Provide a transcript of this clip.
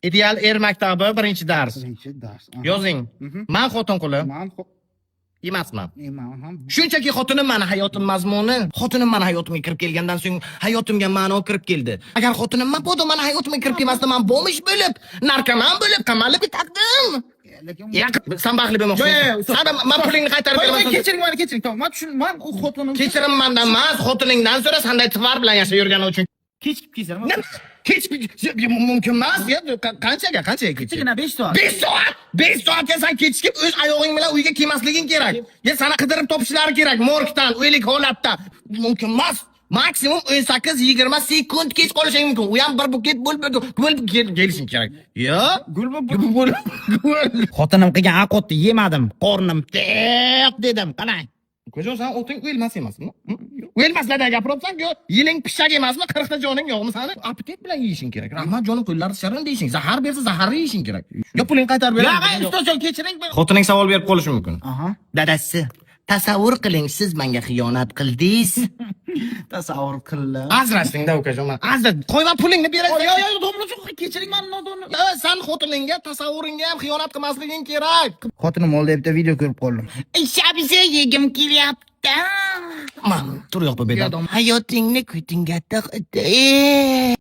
Ideal er maktabi birinchi dars. Birinchi dars. Yozing. Men xotin quli Men emasman. men ham. Shunchaki xotinim meni hayotim mazmuni, xotinim meni hayotimga kirib kelgandan so'ng hayotimga ma'no kirib keldi. Agar xotinim mabodo meni hayotimga kirib kelmasda, men bo'lmish bo'lib, narkoman bo'lib qamalib ketardim. Lekin Sen baxtli bo'lmoqchisan. Sen men pulingni qaytarib beraman. kechiring. Tamam. Men u xotinim Kechirim mendan emas, xotiningdan so'ra sanday tvar bilan yashab yurgani uchun. kechib kelsa. Mumkin emas. Qanchaga kechib? Kechigina 5 soat. 5 soat. 5 soatga sen kechikib o'z oyog'ing bilan uyga kelmasliging kerak. Ya seni qidirib topishlari kerak morgdan, o'lik holatda. Mumkin emas. Maksimum 18-20 sekund kech qolishing mumkin. U ham bir buket bo'lib kelishing kerak. Yo, gul. Xotinim qilgan aqotni yemadim. Qornim tiq dedim. Qalay. Ko'jon, sen o'ting o'lmas emasmi? O'lmaslardan gapiryapsan-ku. Yiling pishak emasmi? 40 ta joning yo'qmi seni? Apetit bilan yeyishing kerak. Rahmat jonim, qo'llari shirin deyishing. Zahar bersa zaharni yeyishing kerak. Yo, pulingni qaytarib beraman. Ustojon kechiring. Xotining savol berib qolishi mumkin. Aha. Dadasi, tasavvur qiling, siz menga xiyonat qildingiz. Tasavvur qildim. Ajrashding-da ukajon. Qo'yma pulingni berasan. Yo, to'g'ri, kechiring meni nodonni. Sen xotiningga tasavvuringga ham xiyonat qilmasliging kerak. Xotinim oldi deb video ko'rib qoldim. Sabzi yegim kelyapti. Man, tur yo'q bu bedam. Hayotingni ko'tingga tiq.